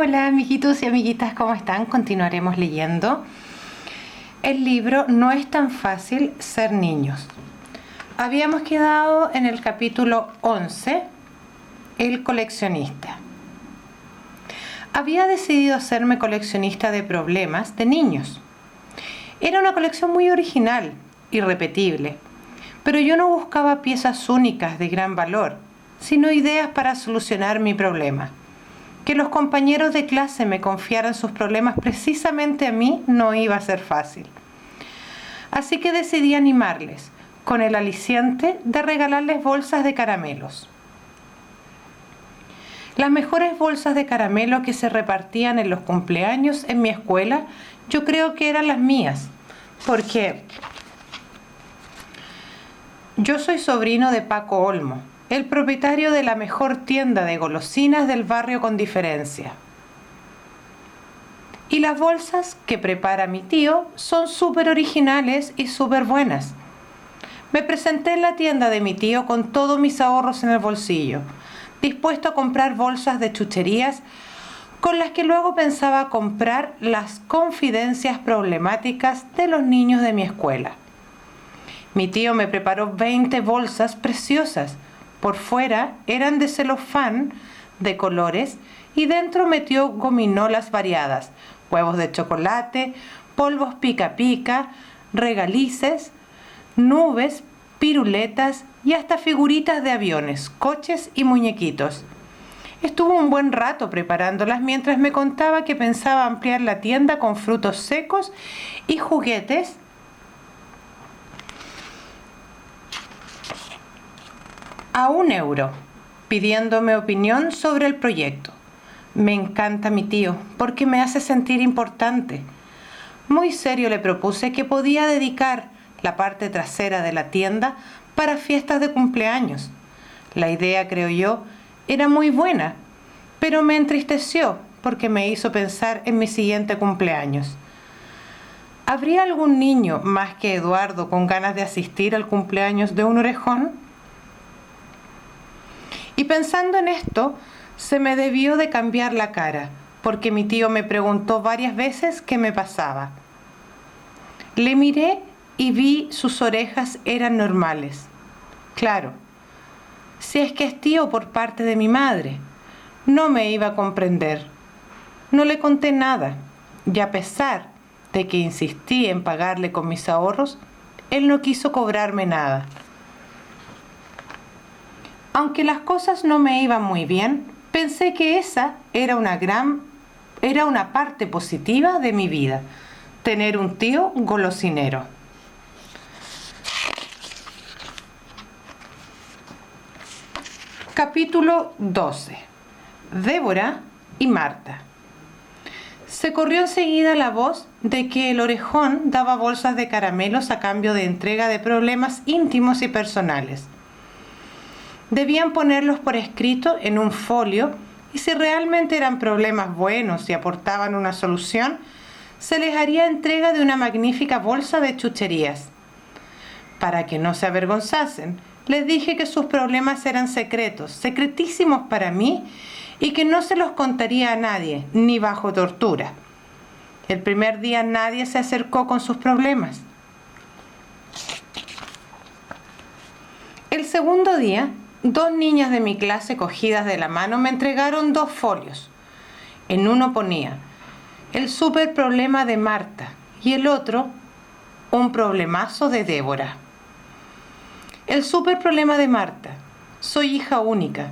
Hola amiguitos y amiguitas, ¿cómo están? Continuaremos leyendo el libro No es tan fácil ser niños. Habíamos quedado en el capítulo 11, El coleccionista. Había decidido hacerme coleccionista de problemas de niños. Era una colección muy original, irrepetible, pero yo no buscaba piezas únicas de gran valor, sino ideas para solucionar mi problema. Que los compañeros de clase me confiaran sus problemas precisamente a mí no iba a ser fácil. Así que decidí animarles, con el aliciente de regalarles bolsas de caramelos. Las mejores bolsas de caramelo que se repartían en los cumpleaños en mi escuela, yo creo que eran las mías, porque yo soy sobrino de Paco Olmo, el propietario de la mejor tienda de golosinas del barrio con diferencia. Y las bolsas que prepara mi tío son súper originales y súper buenas. Me presenté en la tienda de mi tío con todos mis ahorros en el bolsillo, dispuesto a comprar bolsas de chucherías con las que luego pensaba comprar las confidencias problemáticas de los niños de mi escuela. Mi tío me preparó 20 bolsas preciosas. Por fuera eran de celofán de colores y dentro metió gominolas variadas, huevos de chocolate, polvos pica pica, regalices, nubes, piruletas y hasta figuritas de aviones, coches y muñequitos. Estuvo un buen rato preparándolas mientras me contaba que pensaba ampliar la tienda con frutos secos y juguetes a €1, pidiéndome opinión sobre el proyecto. Me encanta mi tío porque me hace sentir importante. Muy serio le propuse que podía dedicar la parte trasera de la tienda para fiestas de cumpleaños. La idea, creo yo, era muy buena, pero me entristeció porque me hizo pensar en mi siguiente cumpleaños. ¿Habría algún niño más que Eduardo con ganas de asistir al cumpleaños de un orejón? Y pensando en esto, se me debió de cambiar la cara, porque mi tío me preguntó varias veces qué me pasaba. Le miré y vi sus orejas eran normales. Claro, si es que es tío por parte de mi madre, no me iba a comprender. No le conté nada, y a pesar de que insistí en pagarle con mis ahorros, él no quiso cobrarme nada. Aunque las cosas no me iban muy bien, pensé que esa era una parte positiva de mi vida, tener un tío golosinero. Capítulo 12. Débora y Marta. Se corrió enseguida la voz de que el orejón daba bolsas de caramelos a cambio de entrega de problemas íntimos y personales. Debían ponerlos por escrito en un folio y si realmente eran problemas buenos y aportaban una solución, se les haría entrega de una magnífica bolsa de chucherías. Para que no se avergonzasen, les dije que sus problemas eran secretos, secretísimos para mí, y que no se los contaría a nadie, ni bajo tortura. El primer día nadie se acercó con sus problemas. El segundo día, 2 niñas de mi clase cogidas de la mano me entregaron 2 folios. En uno ponía el súper problema de Marta y el otro un problemazo de Débora. El súper problema de Marta. Soy hija única,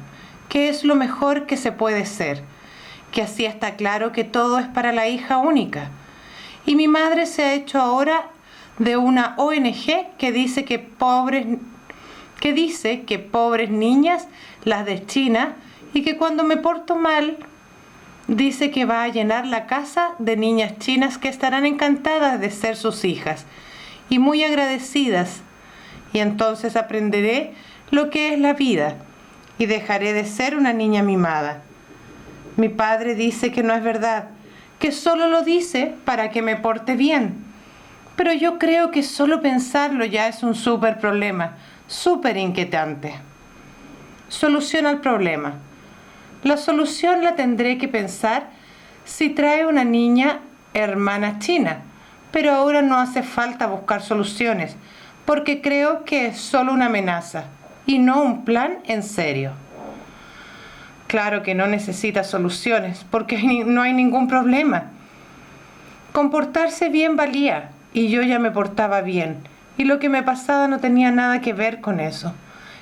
que es lo mejor que se puede ser, que así está claro que todo es para la hija única. Y mi madre se ha hecho ahora de una ONG que dice que pobres niñas las deschina y que cuando me porto mal dice que va a llenar la casa de niñas chinas que estarán encantadas de ser sus hijas y muy agradecidas, y entonces aprenderé lo que es la vida y dejaré de ser una niña mimada. Mi padre dice que no es verdad, que solo lo dice para que me porte bien, pero yo creo que solo pensarlo ya es un súper problema, súper inquietante. Solución al problema. La solución la tendré que pensar si trae una niña hermana china, pero ahora no hace falta buscar soluciones, porque creo que es solo una amenaza y no un plan en serio. Claro que no necesita soluciones, porque no hay ningún problema. Comportarse bien valía, y yo ya me portaba bien, y lo que me pasaba no tenía nada que ver con eso.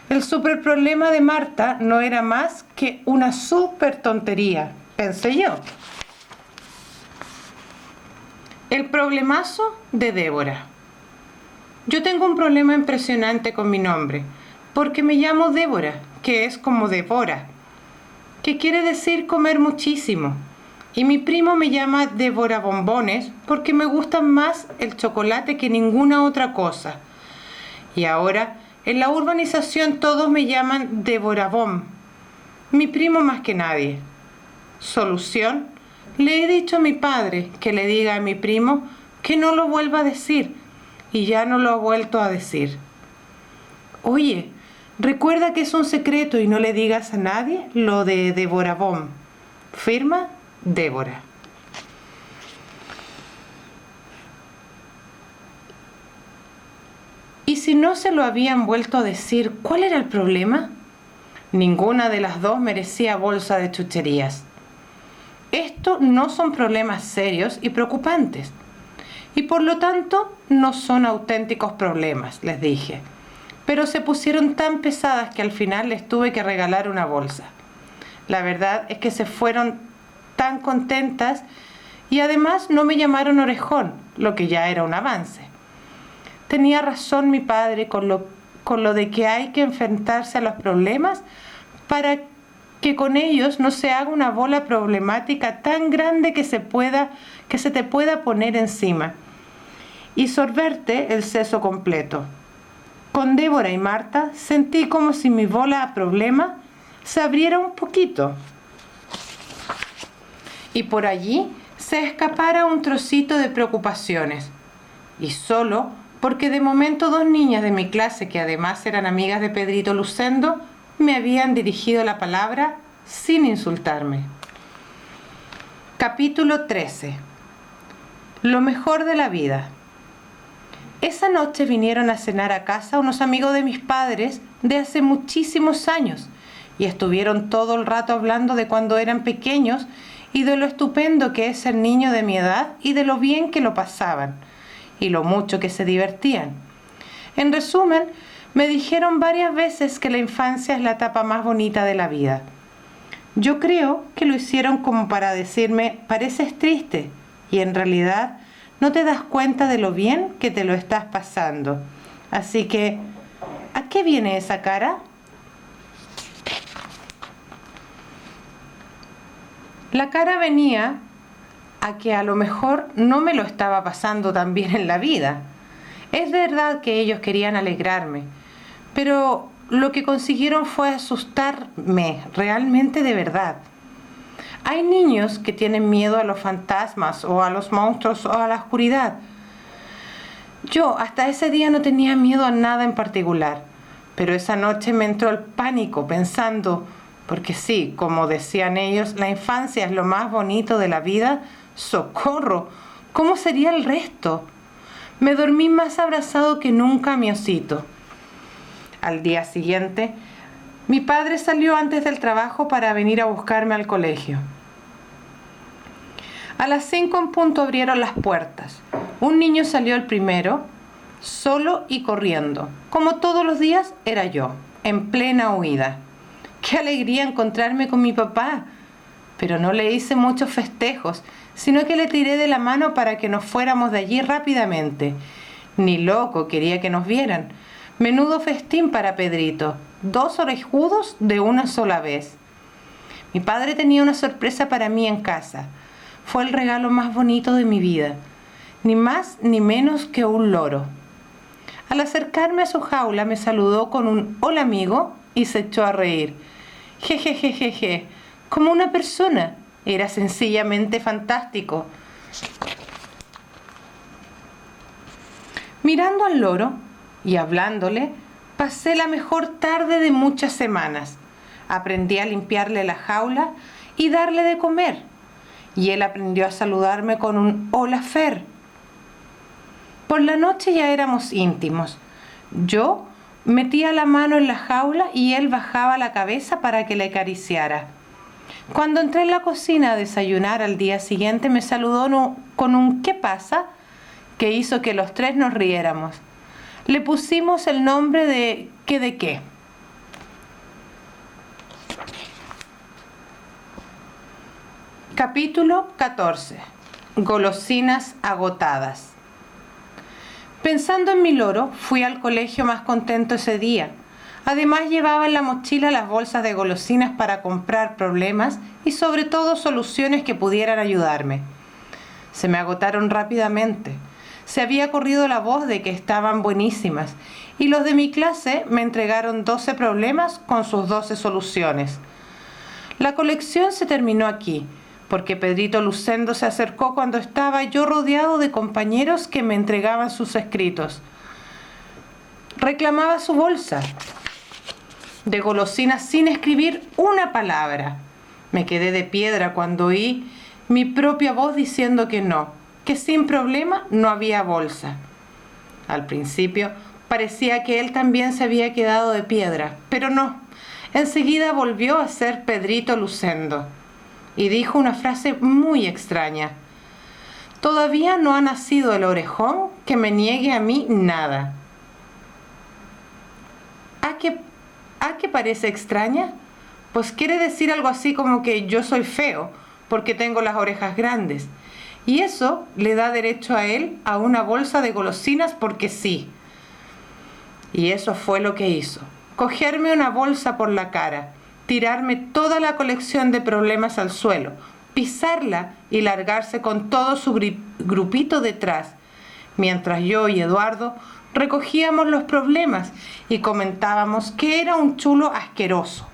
El super problema de Marta no era más que una super tontería, pensé yo. El problemazo de Débora. Yo tengo un problema impresionante con mi nombre, porque me llamo Débora, que es como devora, que quiere decir comer muchísimo. Y mi primo me llama Débora Bombones porque me gusta más el chocolate que ninguna otra cosa. Y ahora, en la urbanización todos me llaman Débora Bom. Mi primo más que nadie. Solución: le he dicho a mi padre que le diga a mi primo que no lo vuelva a decir, y ya no lo ha vuelto a decir. Oye, recuerda que es un secreto y no le digas a nadie lo de Débora Bom. Firma Débora. Y si no se lo habían vuelto a decir, ¿cuál era el problema? Ninguna de las dos merecía bolsa de chucherías. Esto no son problemas serios y preocupantes, y por lo tanto no son auténticos problemas, les dije. Pero se pusieron tan pesadas que al final les tuve que regalar una bolsa. La verdad es que se fueron tan contentas y además no me llamaron orejón, lo que ya era un avance. Tenía razón mi padre con lo de que hay que enfrentarse a los problemas para que con ellos no se haga una bola problemática tan grande que se te pueda poner encima y sorberte el seso completo. Con Débora y Marta sentí como si mi bola a problema se abriera un poquito y por allí se escapara un trocito de preocupaciones. Y solo porque de momento dos niñas de mi clase, que además eran amigas de Pedrito Lucendo, me habían dirigido la palabra sin insultarme. Capítulo 13. Lo mejor de la vida. Esa noche vinieron a cenar a casa unos amigos de mis padres de hace muchísimos años y estuvieron todo el rato hablando de cuando eran pequeños y de lo estupendo que es ser niño de mi edad y de lo bien que lo pasaban y lo mucho que se divertían. En resumen, me dijeron varias veces que la infancia es la etapa más bonita de la vida. Yo creo que lo hicieron como para decirme, pareces triste y en realidad no te das cuenta de lo bien que te lo estás pasando. Así que, ¿a qué viene esa cara? La cara venía a que a lo mejor no me lo estaba pasando tan bien en la vida. Es verdad que ellos querían alegrarme, pero lo que consiguieron fue asustarme, realmente de verdad. Hay niños que tienen miedo a los fantasmas o a los monstruos o a la oscuridad. Yo hasta ese día no tenía miedo a nada en particular, pero esa noche me entró el pánico pensando, porque sí, como decían ellos, la infancia es lo más bonito de la vida. ¡Socorro! ¿Cómo sería el resto? Me dormí más abrazado que nunca a mi osito. Al día siguiente, mi padre salió antes del trabajo para venir a buscarme al colegio. A las 5 en punto abrieron las puertas. Un niño salió el primero, solo y corriendo. Como todos los días, era yo, en plena huida. ¡Qué alegría encontrarme con mi papá! Pero no le hice muchos festejos, sino que le tiré de la mano para que nos fuéramos de allí rápidamente. Ni loco quería que nos vieran. Menudo festín para Pedrito. 2 orejudos de una sola vez. Mi padre tenía una sorpresa para mí en casa. Fue el regalo más bonito de mi vida. Ni más ni menos que un loro. Al acercarme a su jaula me saludó con un hola amigo y se echó a reír. Jejejejeje, como una persona. Era sencillamente fantástico. Mirando al loro y hablándole, pasé la mejor tarde de muchas semanas. Aprendí a limpiarle la jaula y darle de comer. y él aprendió a saludarme con un hola Fer. Por la noche ya éramos íntimos. Yo metía la mano en la jaula y él bajaba la cabeza para que le acariciara. Cuando entré en la cocina a desayunar al día siguiente me saludó con un ¿qué pasa?, que hizo que los tres nos riéramos. Le pusimos el nombre de ¿qué de qué? Capítulo 14. Golosinas agotadas. Pensando en mi loro, fui al colegio más contento ese día. Además llevaba en la mochila las bolsas de golosinas para comprar problemas y sobre todo soluciones que pudieran ayudarme. Se me agotaron rápidamente. Se había corrido la voz de que estaban buenísimas y los de mi clase me entregaron 12 problemas con sus 12 soluciones. La colección se terminó aquí, porque Pedrito Lucendo se acercó cuando estaba yo rodeado de compañeros que me entregaban sus escritos. Reclamaba su bolsa de golosinas sin escribir una palabra. Me quedé de piedra cuando oí mi propia voz diciendo que no, que sin problema no había bolsa. Al principio parecía que él también se había quedado de piedra, pero no. Enseguida volvió a ser Pedrito Lucendo y dijo una frase muy extraña. Todavía no ha nacido el orejón que me niegue a mí nada. ¿A qué parece extraña? Pues quiere decir algo así como que yo soy feo porque tengo las orejas grandes. Y eso le da derecho a él a una bolsa de golosinas porque sí. Y eso fue lo que hizo. Cogerme una bolsa por la cara, tirarme toda la colección de problemas al suelo, pisarla y largarse con todo su grupito detrás, mientras yo y Eduardo recogíamos los problemas y comentábamos que era un chulo asqueroso.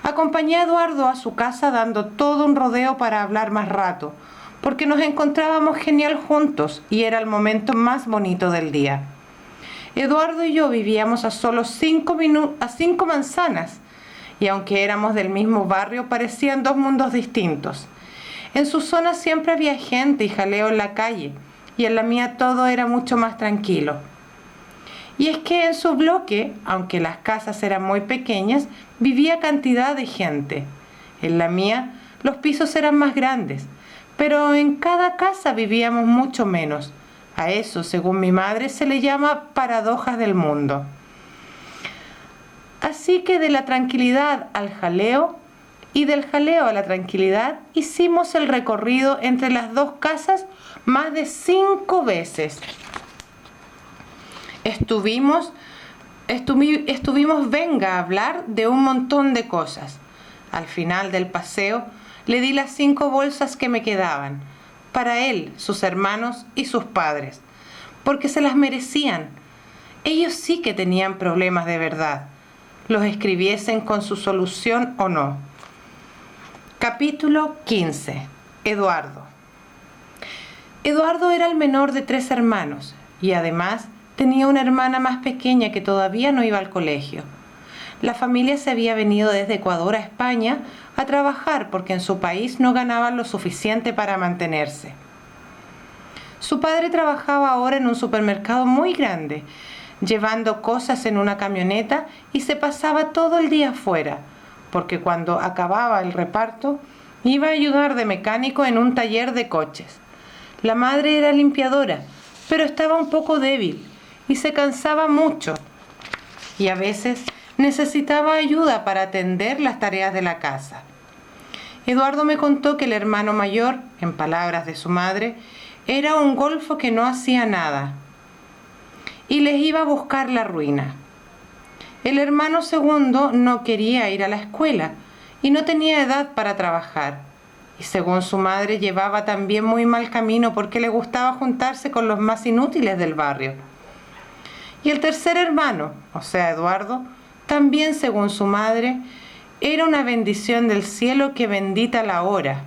Acompañé a Eduardo a su casa dando todo un rodeo para hablar más rato, porque nos encontrábamos genial juntos y era el momento más bonito del día. Eduardo y yo vivíamos a solo 5 manzanas, y aunque éramos del mismo barrio, parecían dos mundos distintos. En su zona siempre había gente y jaleo en la calle, y en la mía todo era mucho más tranquilo. Y es que en su bloque, aunque las casas eran muy pequeñas, vivía cantidad de gente. En la mía, los pisos eran más grandes, pero en cada casa vivíamos mucho menos. A eso, según mi madre, se le llama paradojas del mundo. Así que de la tranquilidad al jaleo y del jaleo a la tranquilidad hicimos el recorrido entre las dos casas más de 5 veces. Estuvimos venga a hablar de un montón de cosas. Al final del paseo le di las 5 bolsas que me quedaban, para él, sus hermanos y sus padres, porque se las merecían. Ellos sí que tenían problemas de verdad, los escribiesen con su solución o no. Capítulo 15. Eduardo. Eduardo era el menor de 3 hermanos y además tenía una hermana más pequeña que todavía no iba al colegio. La familia se había venido desde Ecuador a España a trabajar porque en su país no ganaban lo suficiente para mantenerse. Su padre trabajaba ahora en un supermercado muy grande, llevando cosas en una camioneta y se pasaba todo el día afuera, porque cuando acababa el reparto iba a ayudar de mecánico en un taller de coches. La madre era limpiadora, pero estaba un poco débil y se cansaba mucho y a veces necesitaba ayuda para atender las tareas de la casa. Eduardo me contó que el hermano mayor, en palabras de su madre, era un golfo que no hacía nada y les iba a buscar la ruina. El hermano segundo no quería ir a la escuela y no tenía edad para trabajar. Y según su madre llevaba también muy mal camino porque le gustaba juntarse con los más inútiles del barrio. Y el tercer hermano, o sea Eduardo, también según su madre, era una bendición del cielo que bendita la hora.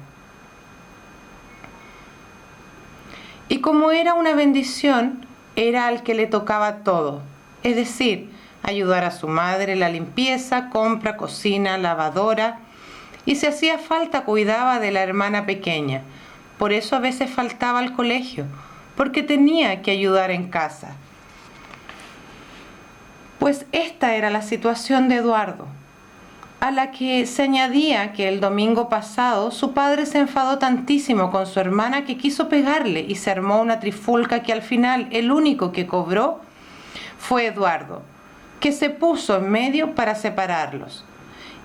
Y como era una bendición, era al que le tocaba todo, es decir, ayudar a su madre en la limpieza, compra, cocina, lavadora y si hacía falta cuidaba de la hermana pequeña. Por eso a veces faltaba al colegio, porque tenía que ayudar en casa. Pues esta era la situación de Eduardo, a la que se añadía que el domingo pasado su padre se enfadó tantísimo con su hermana que quiso pegarle y se armó una trifulca que al final el único que cobró fue Eduardo, que se puso en medio para separarlos.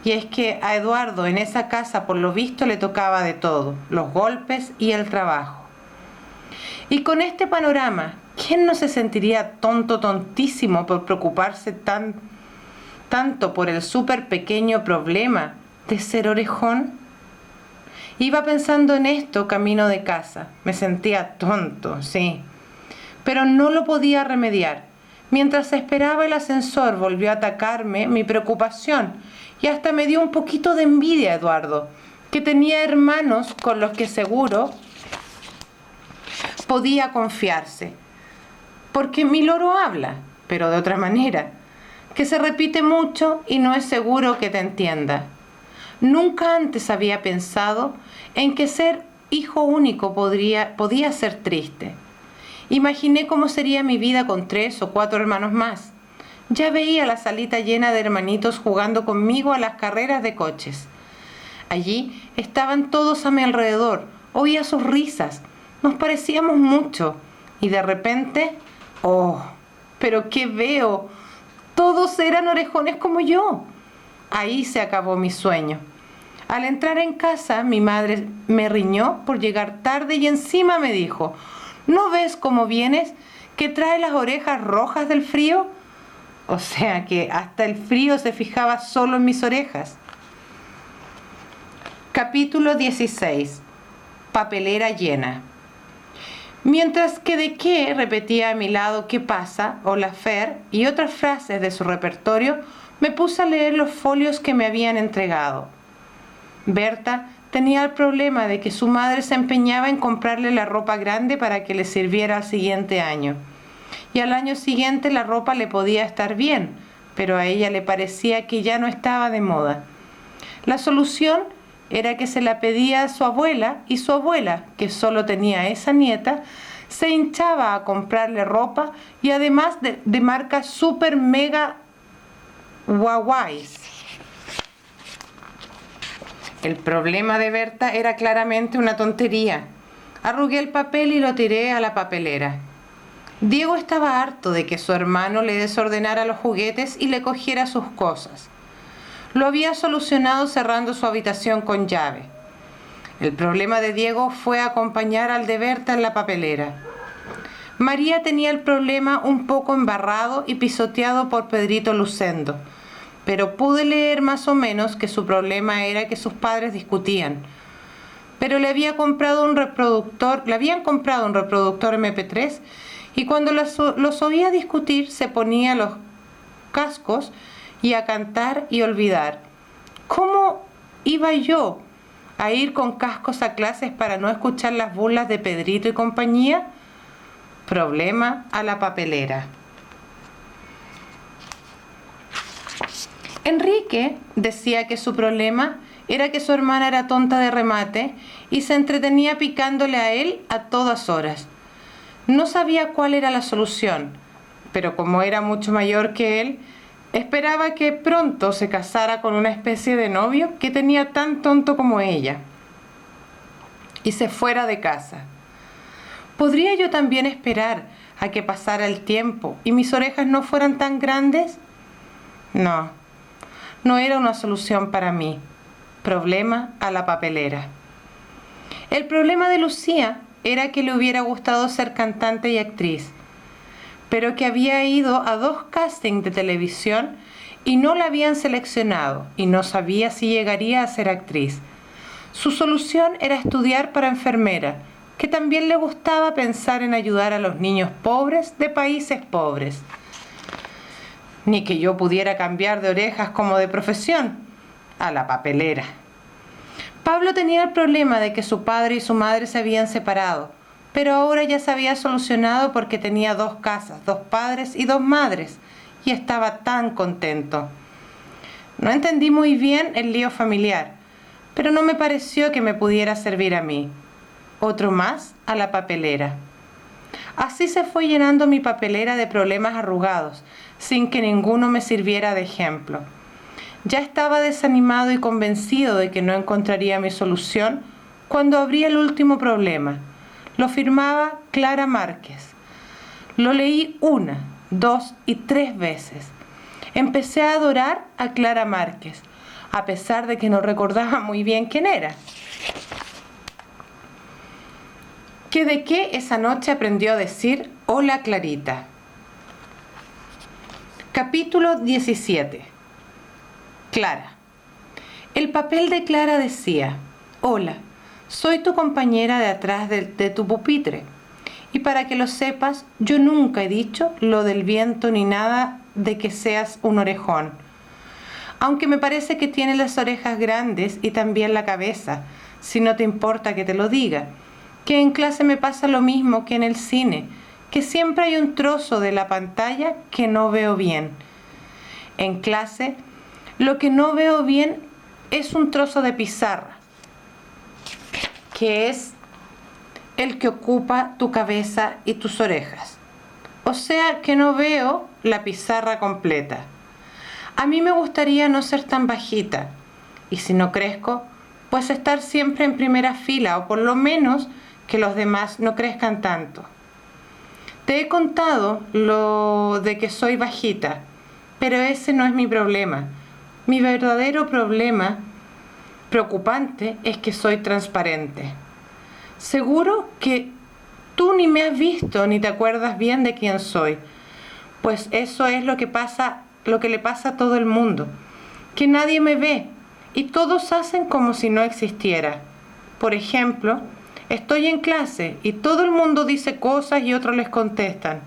Y es que a Eduardo en esa casa por lo visto le tocaba de todo, los golpes y el trabajo. Y con este panorama, ¿quién no se sentiría tontísimo por preocuparse tanto por el súper pequeño problema de ser orejón? Iba pensando en esto camino de casa. Me sentía tonto, sí, pero no lo podía remediar. Mientras esperaba el ascensor volvió a atacarme mi preocupación y hasta me dio un poquito de envidia a Eduardo, que tenía hermanos con los que seguro podía confiarse. Porque mi loro habla, pero de otra manera, que se repite mucho y no es seguro que te entienda. Nunca antes había pensado en que ser hijo único podía ser triste. Imaginé cómo sería mi vida con 3 o 4 hermanos más. Ya veía la salita llena de hermanitos jugando conmigo a las carreras de coches. Allí estaban todos a mi alrededor, oía sus risas, nos parecíamos mucho y de repente, ¡oh! ¿Pero qué veo? Todos eran orejones como yo. Ahí se acabó mi sueño. Al entrar en casa, mi madre me riñó por llegar tarde y encima me dijo: ¿no ves cómo vienes? ¿Que trae las orejas rojas del frío? O sea que hasta el frío se fijaba solo en mis orejas. Capítulo 16. Papelera llena. Mientras que de qué repetía a mi lado qué pasa, hola Fer y otras frases de su repertorio, me puse a leer los folios que me habían entregado. Berta tenía el problema de que su madre se empeñaba en comprarle la ropa grande para que le sirviera al siguiente año. Y al año siguiente la ropa le podía estar bien, pero a ella le parecía que ya no estaba de moda. La solución era que se la pedía a su abuela y su abuela, que solo tenía esa nieta, se hinchaba a comprarle ropa y además de marcas super mega guaguais. El problema de Berta era claramente una tontería. Arrugué el papel y lo tiré a la papelera. Diego estaba harto de que su hermano le desordenara los juguetes y le cogiera sus cosas. Lo había solucionado cerrando su habitación con llave. El problema de Diego fue acompañar al de Berta en la papelera. María tenía el problema un poco embarrado y pisoteado por Pedrito Lucendo, pero pude leer más o menos que su problema era que sus padres discutían. Pero le habían comprado un reproductor MP3 y cuando los oía discutir se ponía los cascos y a cantar y olvidar. ¿Cómo iba yo a ir con cascos a clases para no escuchar las burlas de Pedrito y compañía? Problema a la papelera. Enrique decía que su problema era que su hermana era tonta de remate y se entretenía picándole a él a todas horas. No sabía cuál era la solución, pero como era mucho mayor que él, esperaba que pronto se casara con una especie de novio que tenía tan tonto como ella y se fuera de casa. ¿Podría yo también esperar a que pasara el tiempo y mis orejas no fueran tan grandes? No, no era una solución para mí. Problema a la papelera. El problema de Lucía era que le hubiera gustado ser cantante y actriz, pero que había ido a 2 castings de televisión y no la habían seleccionado y no sabía si llegaría a ser actriz. Su solución era estudiar para enfermera, que también le gustaba pensar en ayudar a los niños pobres de países pobres. Ni que yo pudiera cambiar de orejas como de profesión. A la papelera. Pablo tenía el problema de que su padre y su madre se habían separado, pero ahora ya se había solucionado porque tenía 2 casas, 2 padres y 2 madres, y estaba tan contento. No entendí muy bien el lío familiar, pero no me pareció que me pudiera servir a mí. Otro más a la papelera. Así se fue llenando mi papelera de problemas arrugados, sin que ninguno me sirviera de ejemplo. Ya estaba desanimado y convencido de que no encontraría mi solución cuando abrí el último problema. Lo firmaba Clara Márquez. Lo leí 1, 2 y 3 veces. Empecé a adorar a Clara Márquez, a pesar de que no recordaba muy bien quién era. ¿Qué de qué esa noche aprendió a decir hola Clarita? Capítulo 17. Clara. El papel de Clara decía: hola, soy tu compañera de atrás de tu pupitre. Y para que lo sepas, yo nunca he dicho lo del viento ni nada de que seas un orejón. Aunque me parece que tienes las orejas grandes y también la cabeza, si no te importa que te lo diga. Que en clase me pasa lo mismo que en el cine, que siempre hay un trozo de la pantalla que no veo bien. En clase, lo que no veo bien es un trozo de pizarra, que es el que ocupa tu cabeza y tus orejas. O sea que no veo la pizarra completa. A mí me gustaría no ser tan bajita, y si no crezco, pues estar siempre en primera fila, o por lo menos que los demás no crezcan tanto. Te he contado lo de que soy bajita, pero ese no es mi problema. Mi verdadero problema preocupante es que soy transparente. Seguro que tú ni me has visto ni te acuerdas bien de quién soy, pues eso es lo que le pasa a todo el mundo, que nadie me ve y todos hacen como si no existiera. Por ejemplo, estoy en clase y todo el mundo dice cosas y otros les contestan.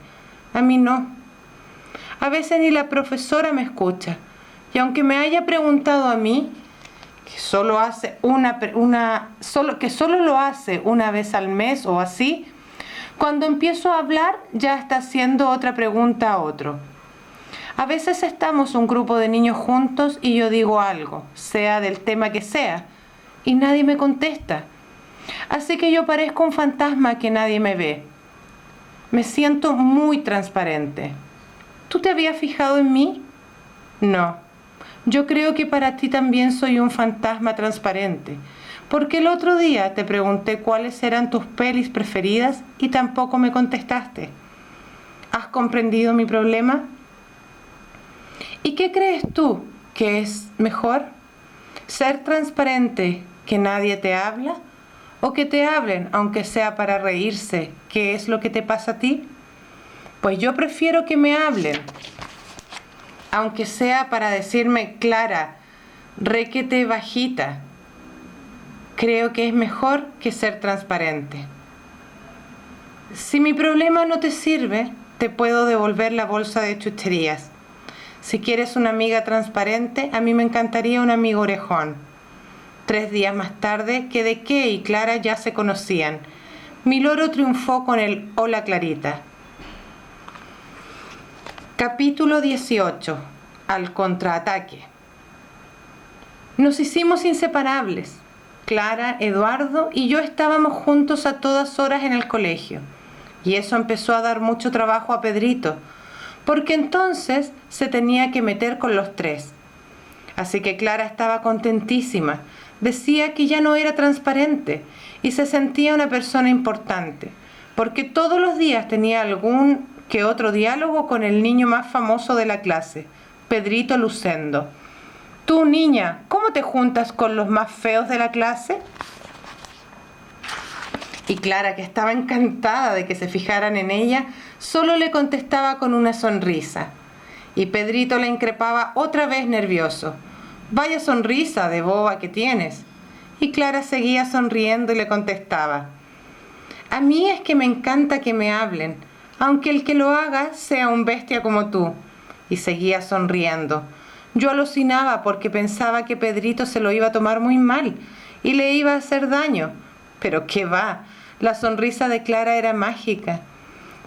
A mí no. A veces ni la profesora me escucha. Y aunque me haya preguntado a mí, que solo lo hace una vez al mes o así, cuando empiezo a hablar ya está haciendo otra pregunta a otro. A veces estamos un grupo de niños juntos y yo digo algo, sea del tema que sea, y nadie me contesta. Así que yo parezco un fantasma que nadie me ve. Me siento muy transparente. ¿Tú te habías fijado en mí? No. Yo creo que para ti también soy un fantasma transparente, porque el otro día te pregunté cuáles eran tus pelis preferidas y tampoco me contestaste. ¿Has comprendido mi problema? ¿Y qué crees tú que es mejor? ¿Ser transparente, que nadie te habla? ¿O que te hablen, aunque sea para reírse, qué es lo que te pasa a ti? Pues yo prefiero que me hablen, aunque sea para decirme Clara, requete bajita. Creo que es mejor que ser transparente. Si mi problema no te sirve, te puedo devolver la bolsa de chucherías. Si quieres una amiga transparente, a mí me encantaría un amigo orejón. 3 días más tarde, que de qué y Clara ya se conocían. Mi loro triunfó con el hola Clarita. Capítulo 18. Al contraataque. Nos hicimos inseparables. Clara, Eduardo y yo estábamos juntos a todas horas en el colegio. Y eso empezó a dar mucho trabajo a Pedrito, porque entonces se tenía que meter con los 3. Así que Clara estaba contentísima. Decía que ya no era transparente y se sentía una persona importante, porque todos los días tenía algún que otro diálogo con el niño más famoso de la clase, Pedrito Lucendo. Tú, niña, ¿cómo te juntas con los más feos de la clase? Y Clara, que estaba encantada de que se fijaran en ella, solo le contestaba con una sonrisa. Y Pedrito le increpaba otra vez nervioso. Vaya sonrisa de boba que tienes. Y Clara seguía sonriendo y le contestaba: a mí es que me encanta que me hablen, aunque el que lo haga sea un bestia como tú. Y seguía sonriendo. Yo alucinaba porque pensaba que Pedrito se lo iba a tomar muy mal y le iba a hacer daño. Pero qué va, la sonrisa de Clara era mágica,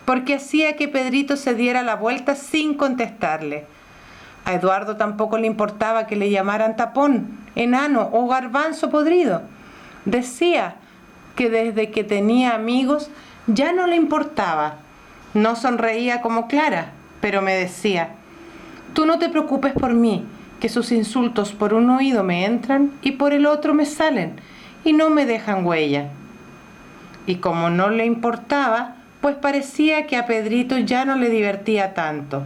porque hacía que Pedrito se diera la vuelta sin contestarle. A Eduardo tampoco le importaba que le llamaran tapón enano o garbanzo podrido. Decía que desde que tenía amigos ya no le importaba. No sonreía como Clara, pero me decía: tú no te preocupes por mí, que sus insultos por un oído me entran y por el otro me salen y no me dejan huella. Y como no le importaba, pues parecía que a Pedrito ya no le divertía tanto.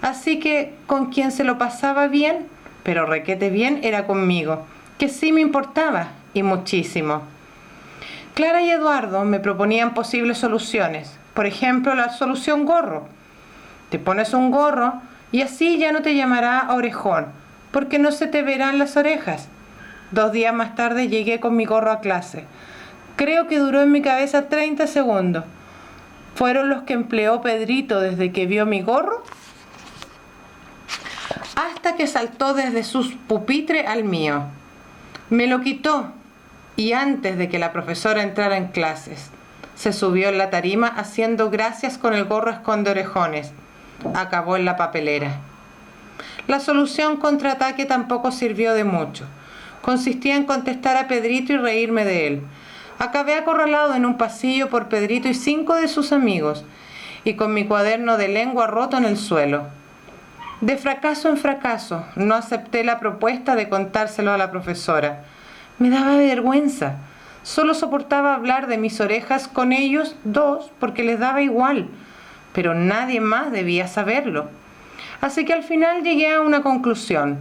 Así que con quien se lo pasaba bien, pero requete bien, era conmigo, que sí me importaba, y muchísimo. Clara y Eduardo me proponían posibles soluciones. Por ejemplo, la solución gorro. Te pones un gorro y así ya no te llamará orejón, porque no se te verán las orejas. 2 días más tarde llegué con mi gorro a clase. Creo que duró en mi cabeza 30 segundos. Fueron los que empleó Pedrito desde que vio mi gorro hasta que saltó desde su pupitre al mío. Me lo quitó y antes de que la profesora entrara en clases, se subió en la tarima haciendo gracias con el gorro esconde orejones. Acabó en la papelera. La solución contraataque tampoco sirvió de mucho. Consistía en contestar a Pedrito y reírme de él. Acabé acorralado en un pasillo por Pedrito y 5 de sus amigos, y con mi cuaderno de lengua roto en el suelo. De fracaso en fracaso, no acepté la propuesta de contárselo a la profesora. Me daba vergüenza. Solo soportaba hablar de mis orejas con ellos 2 porque les daba igual, pero nadie más debía saberlo. Así que al final llegué a una conclusión.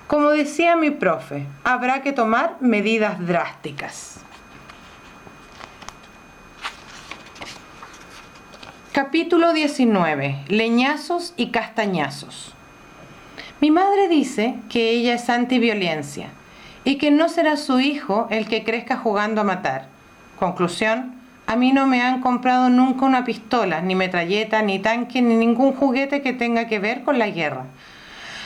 Como decía mi profe, habrá que tomar medidas drásticas. Capítulo 19. Leñazos y castañazos. Mi madre dice que ella es antiviolencia y que no será su hijo el que crezca jugando a matar. Conclusión: a mí no me han comprado nunca una pistola, ni metralleta, ni tanque, ni ningún juguete que tenga que ver con la guerra.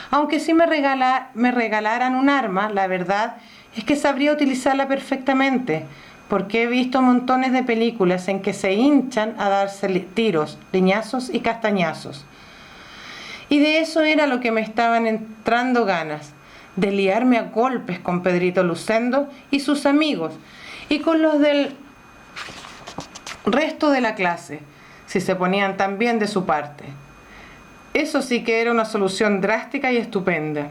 Aunque sí me regalaran un arma, la verdad es que sabría utilizarla perfectamente, porque he visto montones de películas en que se hinchan a darse tiros, leñazos y castañazos. Y de eso era lo que me estaban entrando ganas, de liarme a golpes con Pedrito Lucendo y sus amigos, y con los del resto de la clase, si se ponían tan bien de su parte. Eso sí que era una solución drástica y estupenda.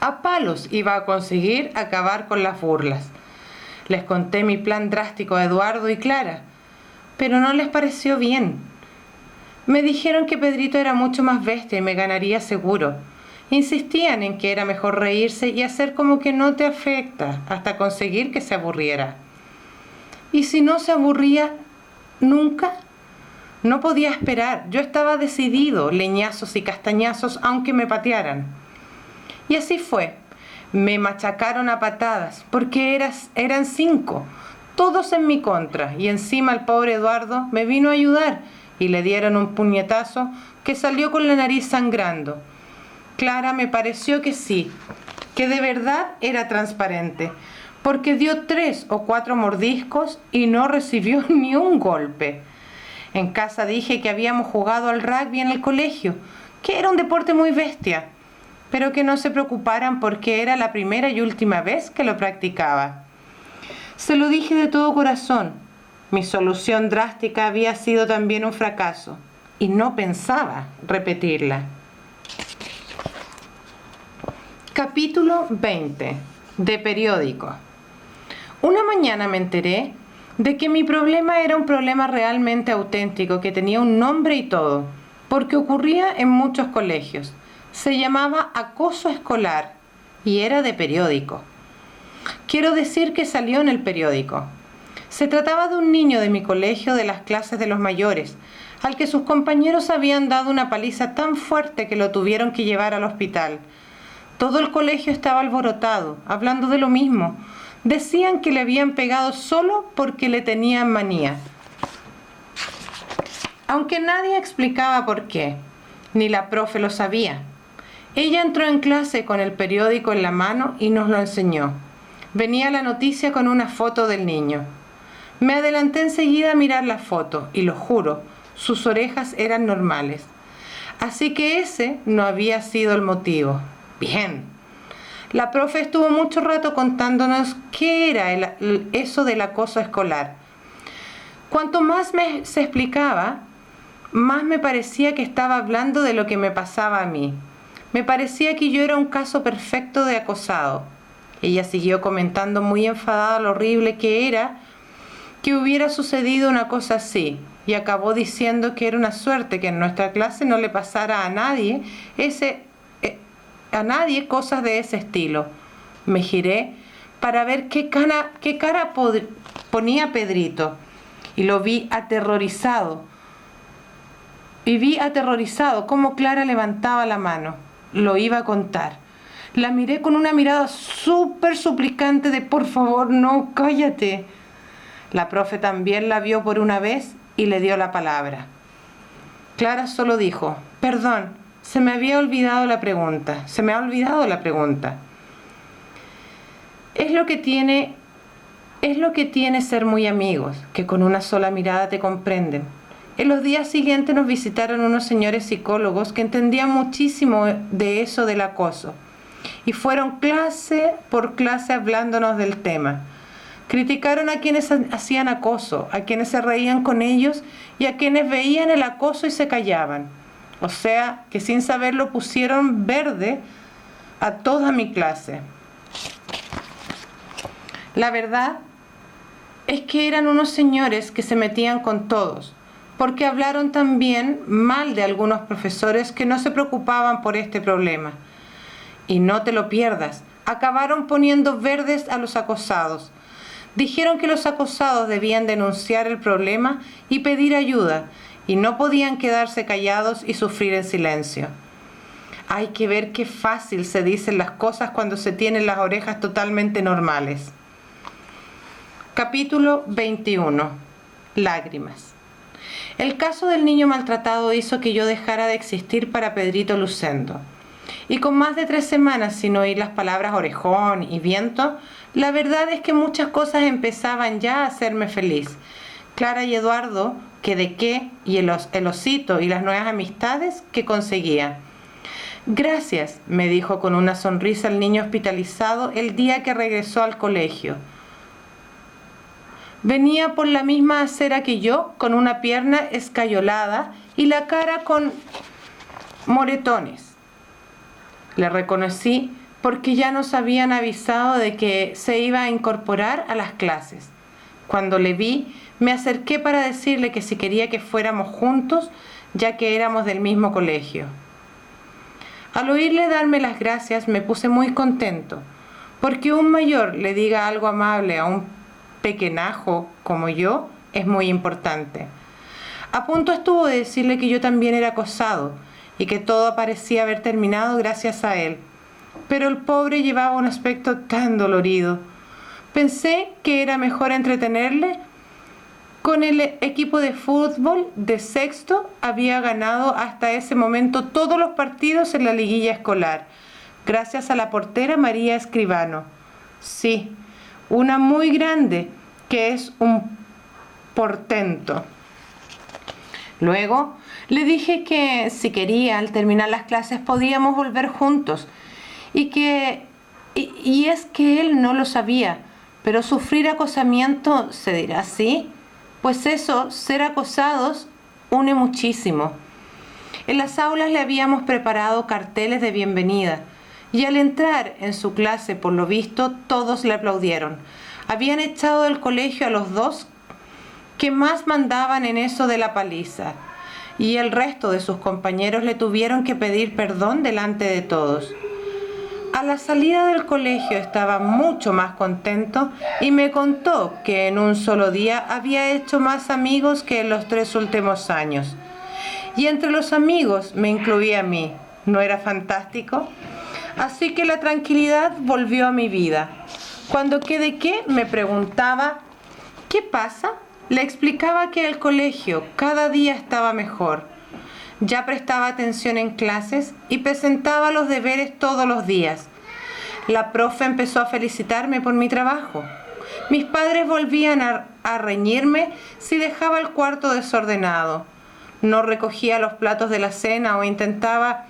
A palos iba a conseguir acabar con las burlas. Les conté mi plan drástico a Eduardo y Clara, pero no les pareció bien. Me dijeron que Pedrito era mucho más bestia y me ganaría seguro. Insistían en que era mejor reírse y hacer como que no te afecta hasta conseguir que se aburriera. ¿Y si no se aburría nunca? No podía esperar. Yo estaba decidido, leñazos y castañazos, aunque me patearan. Y así fue. Me machacaron a patadas, porque eran 5, todos en mi contra, y encima el pobre Eduardo me vino a ayudar y le dieron un puñetazo que salió con la nariz sangrando. Clara me pareció que sí, que de verdad era transparente, porque dio 3 o 4 mordiscos y no recibió ni un golpe. En casa dije que habíamos jugado al rugby en el colegio, que era un deporte muy bestia, pero que no se preocuparan porque era la primera y última vez que lo practicaba. Se lo dije de todo corazón. Mi solución drástica había sido también un fracaso y no pensaba repetirla. Capítulo 20. De periódico. Una mañana me enteré de que mi problema era un problema realmente auténtico, que tenía un nombre y todo, porque ocurría en muchos colegios. Se llamaba acoso escolar y era de periódico. Quiero decir que salió en el periódico. Se trataba de un niño de mi colegio de las clases de los mayores, al que sus compañeros habían dado una paliza tan fuerte que lo tuvieron que llevar al hospital. Todo el colegio estaba alborotado, hablando de lo mismo. Decían que le habían pegado solo porque le tenían manía, aunque nadie explicaba por qué, ni la profe lo sabía. Ella entró en clase con el periódico en la mano y nos lo enseñó. Venía la noticia con una foto del niño. Me adelanté enseguida a mirar la foto y lo juro, sus orejas eran normales. Así que ese no había sido el motivo. Bien. La profe estuvo mucho rato contándonos qué era eso del acoso escolar. Cuanto más se explicaba, más me parecía que estaba hablando de lo que me pasaba a mí. Me parecía que yo era un caso perfecto de acosado. Ella siguió comentando muy enfadada lo horrible que era que hubiera sucedido una cosa así, y acabó diciendo que era una suerte que en nuestra clase no le pasara a nadie cosas de ese estilo. Me giré para ver qué cara ponía Pedrito, y lo vi aterrorizado. Y vi aterrorizado cómo Clara levantaba la mano. Lo iba a contar. La miré con una mirada súper suplicante de por favor, no, cállate. La profe también la vio por una vez y le dio la palabra. Clara solo dijo, perdón, se me ha olvidado la pregunta. Es lo que tiene ser muy amigos, que con una sola mirada te comprenden. En los días siguientes nos visitaron unos señores psicólogos que entendían muchísimo de eso del acoso y fueron clase por clase hablándonos del tema. Criticaron a quienes hacían acoso, a quienes se reían con ellos y a quienes veían el acoso y se callaban. O sea, que sin saberlo pusieron verde a toda mi clase. La verdad es que eran unos señores que se metían con todos, porque hablaron también mal de algunos profesores que no se preocupaban por este problema. Y no te lo pierdas, acabaron poniendo verdes a los acosados. Dijeron que los acosados debían denunciar el problema y pedir ayuda, y no podían quedarse callados y sufrir en silencio. Hay que ver qué fácil se dicen las cosas cuando se tienen las orejas totalmente normales. Capítulo 21. Lágrimas. El caso del niño maltratado hizo que yo dejara de existir para Pedrito Lucendo. Y con más de 3 semanas sin oír las palabras orejón y viento, la verdad es que muchas cosas empezaban ya a hacerme feliz. Clara y Eduardo, que de qué, y el osito y las nuevas amistades que conseguía. Gracias, me dijo con una sonrisa el niño hospitalizado el día que regresó al colegio. Venía por la misma acera que yo, con una pierna escayolada y la cara con moretones. Le reconocí porque ya nos habían avisado de que se iba a incorporar a las clases. Cuando le vi, me acerqué para decirle que si quería que fuéramos juntos, ya que éramos del mismo colegio. Al oírle darme las gracias, me puse muy contento, porque un mayor le diga algo amable a un pequeñajo como yo es muy importante. A punto estuvo de decirle que yo también era acosado y que todo parecía haber terminado gracias a él, pero el pobre llevaba un aspecto tan dolorido. Pensé que era mejor entretenerle. Con el equipo de fútbol de sexto había ganado hasta ese momento todos los partidos en la liguilla escolar, gracias a la portera María Escribano. Sí, una muy grande, que es un portento. Luego le dije que si quería, al terminar las clases podíamos volver juntos, y es que él no lo sabía, pero sufrir acosamiento, ¿se dirá así? Pues eso, ser acosados, une muchísimo. En las aulas le habíamos preparado carteles de bienvenida, y al entrar en su clase, por lo visto, todos le aplaudieron. Habían echado del colegio a los 2 que más mandaban en eso de la paliza, y el resto de sus compañeros le tuvieron que pedir perdón delante de todos. A la salida del colegio estaba mucho más contento y me contó que en un solo día había hecho más amigos que en los 3 últimos años. Y entre los amigos me incluía a mí. ¿No era fantástico? Así que la tranquilidad volvió a mi vida. Cuando quedé me preguntaba, ¿qué pasa? Le explicaba que el colegio cada día estaba mejor. Ya prestaba atención en clases y presentaba los deberes todos los días. La profe empezó a felicitarme por mi trabajo. Mis padres volvían a reñirme si dejaba el cuarto desordenado. No recogía los platos de la cena o intentaba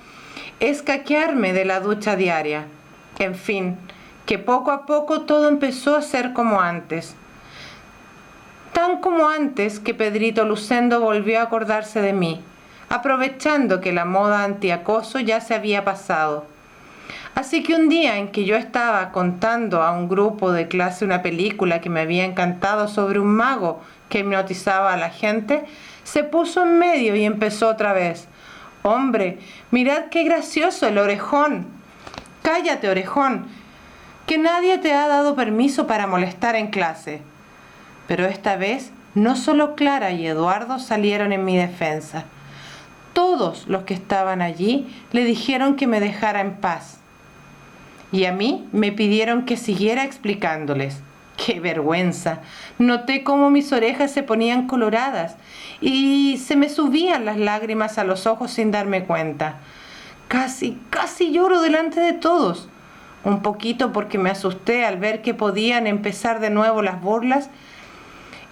escaquearme de la ducha diaria. En fin, que poco a poco todo empezó a ser como antes. Tan como antes que Pedrito Lucendo volvió a acordarse de mí, aprovechando que la moda antiacoso ya se había pasado. Así que un día en que yo estaba contando a un grupo de clase una película que me había encantado sobre un mago que hipnotizaba a la gente, se puso en medio y empezó otra vez. «Hombre, mirad qué gracioso el orejón». «Cállate, orejón, que nadie te ha dado permiso para molestar en clase». Pero esta vez no solo Clara y Eduardo salieron en mi defensa. Todos los que estaban allí le dijeron que me dejara en paz. Y a mí me pidieron que siguiera explicándoles. ¡Qué vergüenza! Noté cómo mis orejas se ponían coloradas y se me subían las lágrimas a los ojos sin darme cuenta. Casi lloro delante de todos. Un poquito porque me asusté al ver que podían empezar de nuevo las burlas,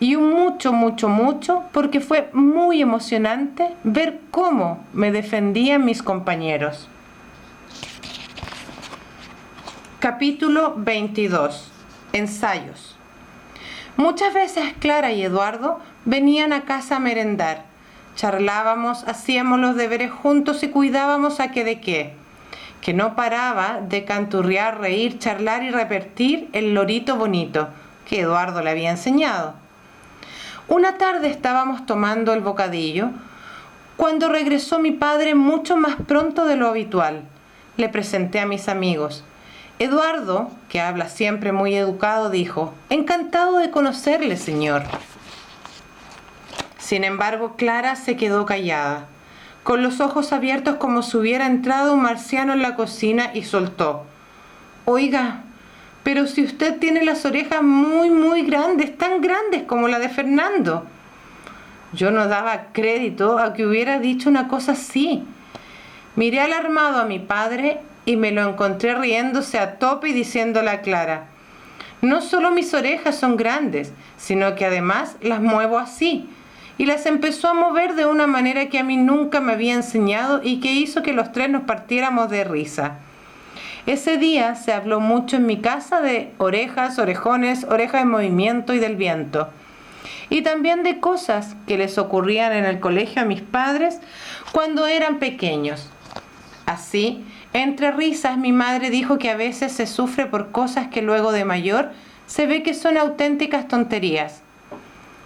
y un mucho porque fue muy emocionante ver cómo me defendían mis compañeros. Capítulo 22. Ensayos. Muchas veces Clara y Eduardo venían a casa a merendar. Charlábamos, hacíamos los deberes juntos y cuidábamos a qué de qué, que no paraba de canturrear, reír, charlar y repetir el lorito bonito que Eduardo le había enseñado. Una tarde estábamos tomando el bocadillo cuando regresó mi padre mucho más pronto de lo habitual. Le presenté a mis amigos. Eduardo, que habla siempre muy educado, dijo: «Encantado de conocerle, señor». Sin embargo, Clara se quedó callada, con los ojos abiertos como si hubiera entrado un marciano en la cocina, y soltó: «Oiga, pero si usted tiene las orejas muy grandes, tan grandes como la de Fernando». Yo no daba crédito a que hubiera dicho una cosa así. Miré alarmado a mi padre y me lo encontré riéndose a tope y diciéndole a Clara: «No solo mis orejas son grandes, sino que además las muevo así». Y las empezó a mover de una manera que a mí nunca me había enseñado y que hizo que los tres nos partiéramos de risa. Ese día se habló mucho en mi casa de orejas, orejones, orejas en movimiento y del viento. Y también de cosas que les ocurrían en el colegio a mis padres cuando eran pequeños. Así, entre risas, mi madre dijo que a veces se sufre por cosas que luego de mayor se ve que son auténticas tonterías.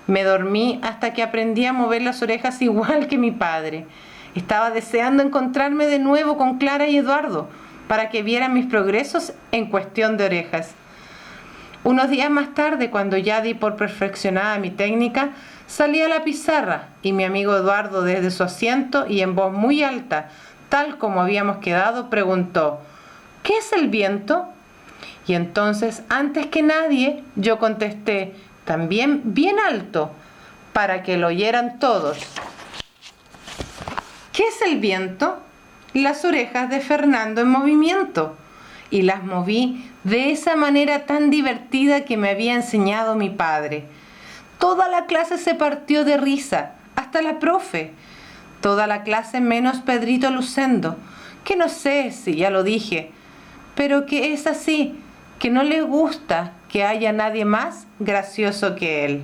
Me dormí hasta que aprendí a mover las orejas igual que mi padre. Estaba deseando encontrarme de nuevo con Clara y Eduardo para que vieran mis progresos en cuestión de orejas. Unos días más tarde, cuando ya di por perfeccionada mi técnica, salí a la pizarra y mi amigo Eduardo, desde su asiento y en voz muy alta, tal como habíamos quedado, preguntó: «¿Qué es el viento?». Y entonces, antes que nadie, yo contesté, también bien alto, para que lo oyeran todos: «¿Qué es el viento?». Las orejas de Fernando en movimiento. Y las moví de esa manera tan divertida que me había enseñado mi padre. Toda la clase se partió de risa, hasta la profe. Toda la clase menos Pedrito Lucendo, que no sé si ya lo dije, pero que es así, que no le gusta que haya nadie más gracioso que él.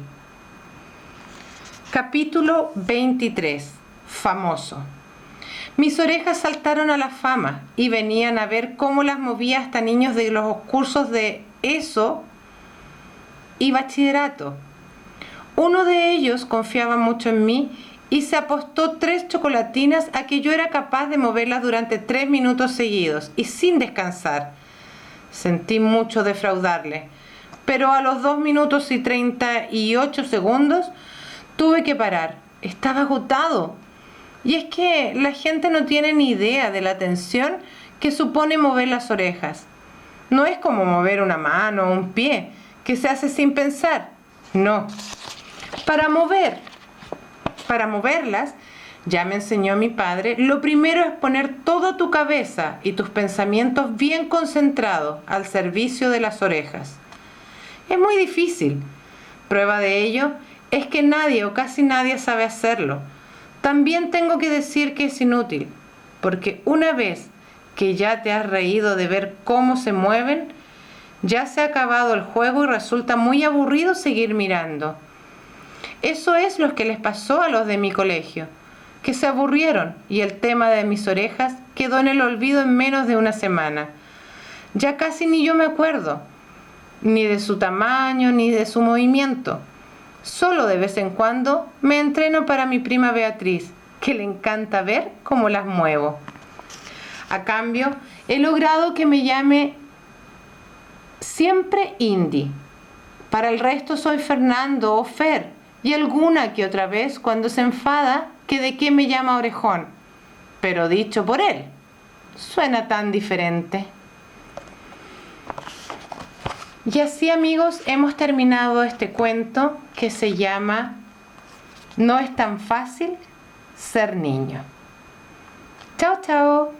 Capítulo 23. Famoso. Mis orejas saltaron a la fama y venían a ver cómo las movía hasta niños de los cursos de ESO y bachillerato. Uno de ellos confiaba mucho en mí y se apostó 3 chocolatinas a que yo era capaz de moverlas durante 3 minutos seguidos y sin descansar. Sentí mucho defraudarle, pero a los 2 minutos y 38 segundos tuve que parar. Estaba agotado. Y es que la gente no tiene ni idea de la tensión que supone mover las orejas. No es como mover una mano o un pie, que se hace sin pensar. No. Para moverlas, ya me enseñó mi padre, lo primero es poner toda tu cabeza y tus pensamientos bien concentrados al servicio de las orejas. Es muy difícil. Prueba de ello es que nadie o casi nadie sabe hacerlo. También tengo que decir que es inútil, porque una vez que ya te has reído de ver cómo se mueven, ya se ha acabado el juego y resulta muy aburrido seguir mirando. Eso es lo que les pasó a los de mi colegio, que se aburrieron y el tema de mis orejas quedó en el olvido en menos de una semana. Ya casi ni yo me acuerdo, ni de su tamaño ni de su movimiento. Solo de vez en cuando me entreno para mi prima Beatriz, que le encanta ver cómo las muevo. A cambio, he logrado que me llame siempre Indy. Para el resto soy Fernando o Fer, y alguna que otra vez cuando se enfada que de qué me llama Orejón. Pero dicho por él, suena tan diferente. Y así, amigos, hemos terminado este cuento que se llama No es tan fácil ser niño. Chao, chao.